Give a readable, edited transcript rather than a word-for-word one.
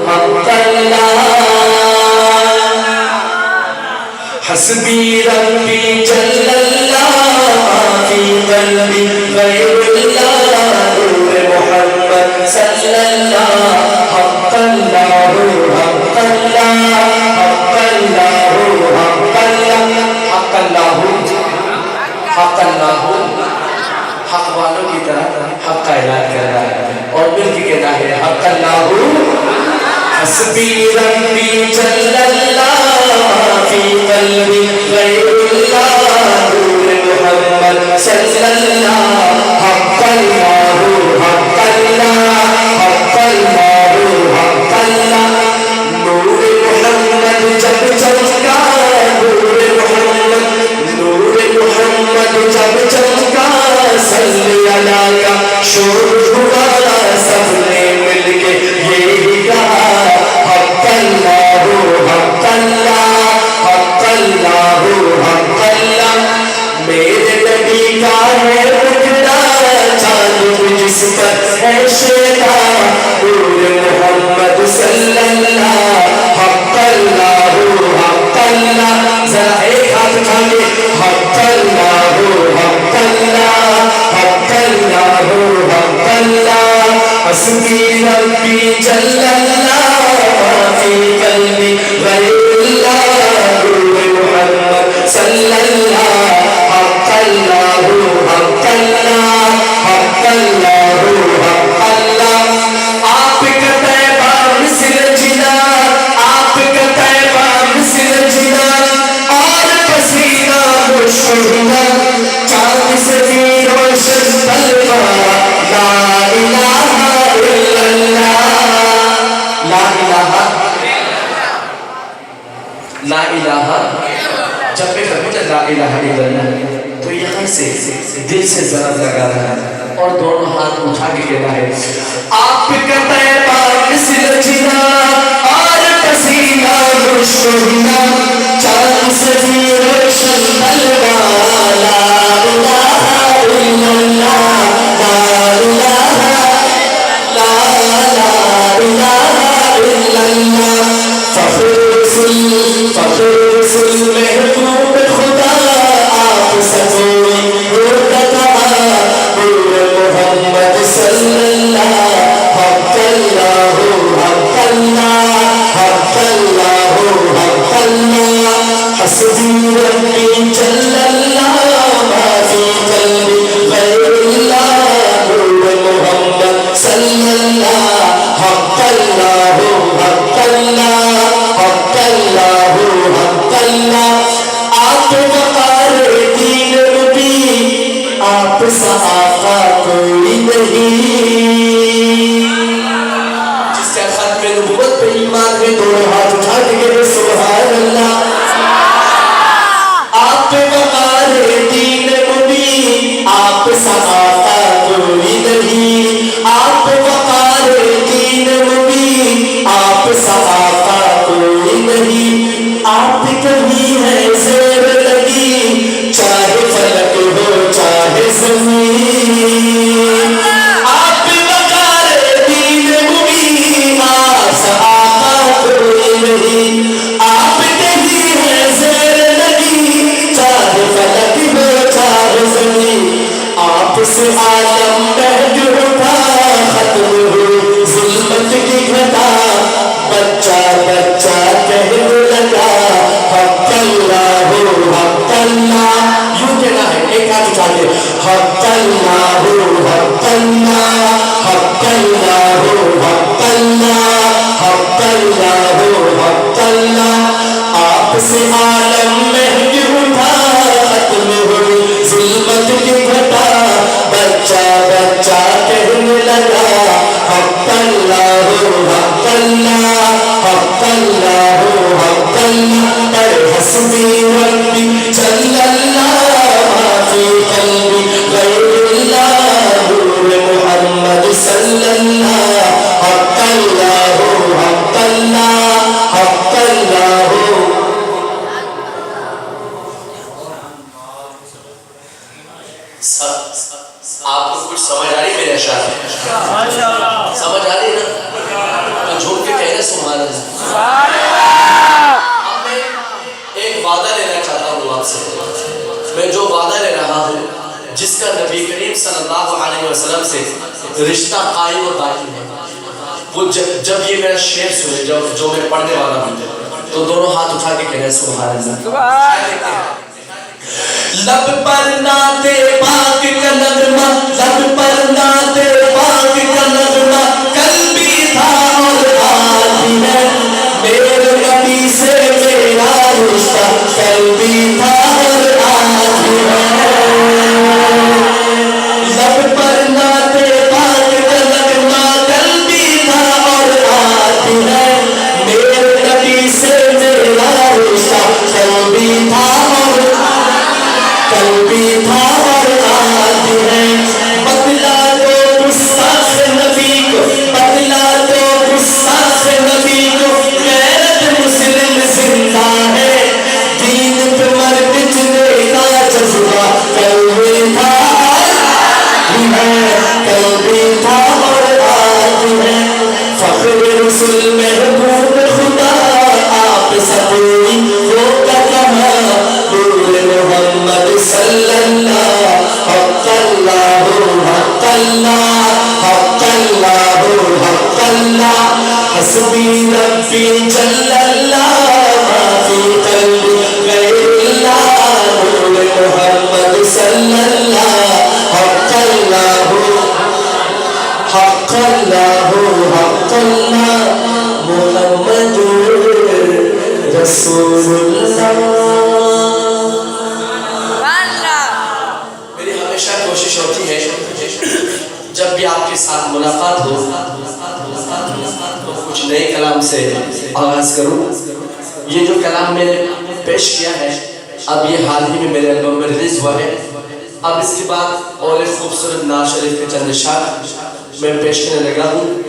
حق اللہ حسبی ربی جل اللہ فی قلبی غیر اللہ نور محمد صلی اللہ حق اللہ حق اللہ حق اللہ حق اللہ حق اللہ حق اللہ حق والوں کی طرح حق کا اعلان کر رہا ہے اور مل کے کہنا ہے حق اللہ حسبی ربی جل اللہ فی قلبی غیر اللہ نور محمد صلی اللہ حق اللہ حق اللہ حق اللہ حق اللہ نور محمد جب چمکا نور محمد جب چمکا صلی اللہ کا شور ہوا سب نے مل کے یہی کہا حق اللہ حق اللہ حق اللہ حق اللہ میرے نبی کا ہے اٹھنا چاند جس پر ہے شیدا نور محمد صلی اللہ حق اللہ حق اللہ ذرا ایک ہاتھ اٹھا کے حق اللہ حق اللہ حق اللہ حق اللہ حسبی ربی جل اللہ فی قلبی غیر اللہ نور محمد صلی اللہ حق اللہ حق اللہ حق اللہ حق اللہ آپ کا طیبہ مثل جنا آپ کا طیبہ مثل جنا اور پسینہ مشہورہ چاند سے بھی روشن طلبہ لا الہ الا اللہ لا الہ لا الہ جب میں کہوں لا الہ الا اللہ تو یہاں سے دل سے ذرا لگا رہا ہے اور دونوں ہاتھ اٹھا کے کہنا ہے آپ کا طیبہ مثل جنا اور پسینہ مشہورہ چاند سے بھی روشن طلبہ لا الہ الا اللہ لا الہ لا الہ الا اللہ فخر رسول محبوب خدا آپ سبوئی ہوتا نور محمد صلی اللہ حق اللہ حق اللہ حق اللہ حق اللہ حسبی ربی جل اللہ فی قلبی غیر اللہ نور محمد صلی اللہ حق اللہ حق اللہ حق اللہ حق اللہ آپ وقار دین نبی آپ سا آقا کوئی نہیں جس کا ختم نبوت پہ ایمان ہے دونوں ہاتھ اٹھا کے کہتے سبحان اللہ آپ وقار دین نبی آپ سا آقا کوئی نہیں آپ وقار دین نبی آپ سا آقا کوئی نہیں آپ کبھی ہے زیر لگی چاہے فلک ہو چاہے زمین آپ وقار دین مبین آپ سا آقا کوئی نہیں آپ کبھی ہے زیر لگی چاہے فلک ہو چاہے زمین آپ سے عالم محجوب تھا ختم ہو ظلمت کی گھٹا بچہ بچہ کہنے لگا حق اللہ حق اللہ یوں کہنا ہے ایک ہاتھ اٹھا کے حق اللہ حق اللہ حق اللہ حق اللہ حق اللہ حق اللہ آپ سے عالم محجوب تھا ختم ہوئی ظلمت کی گھٹا بچہ بچہ کہنے لگا حق اللہ حق اللہ حق اللہ حق اللہ اے حسبی ربی جل اللہ فی قلبی غیر اللہ نور محمد صلی اللہ حق اللہ حق اللہ حق اللہ آپ کو کچھ سمجھ آ رہی میرے اشعار سمجھ آ رہی ہے نا تو جھوٹ کے کہنا سبحان اللہ۔ اب میں ایک وعدہ لینا چاہتا ہوں آپ سے، میں جو وعدہ لے رہا ہوں جس کا نبی کریم صلی اللہ علیہ وسلم سے رشتہ قائم و دائم ہے، وہ جب یہ میرا شعر سنے جو میں پڑھنے والا ہوں تو دونوں ہاتھ اٹھا کے کہنا سبحان اللہ۔ لب پر نعت پاک کا نغمہ، لب پر نعت پاک کا نغمہ، کل بھی تھا اور آج بھی ہے، میرے نبی سے میرا رشتہ کل بھی تھا اور آج بھی ہے۔ لب پر نعت پاک کا نغمہ، کل بھی تھا اور آج بھی ہے، میرے نبی سے میرا رشتہ کل بھی تھا اور کل بھی تھا اور آج بھی ہے۔ بدلا دو گستاخ نبی کو، بدلا دو گستاخ نبی کو، غیرت مسلم زندہ ہے، دین پہ مر مٹنے کا جذبہ کل بھی تھا اور بھی ہے، کل بھی تھا اور آج بھی ہے۔ فخر رسول محبوب خدا آپ سبھی ہوگا کہاں، نور محمد صلی اللہ، حق اللہ حق اللہ حق اللہ حق اللہ، حسبی ربی جل اللہ، ما فی قلبی غیر اللہ، نور محمد صلی اللہ، حق اللہ حق اللہ حق اللہ، محمد رسول اللہ۔ میری ہمیشہ کوشش ہوتی ہے جب بھی آپ کے ساتھ ملاقات ہو تو کچھ نئے کلام سے آغاز کروں۔ یہ جو کلام میں نے پیش کیا ہے اب یہ حال ہی میں میرے البم میں ریلیز ہوا ہے۔ اب اس کے بعد اور ایک خوبصورت نعت شریف کے چند اشعار میں پیش کرنے لگا ہوں۔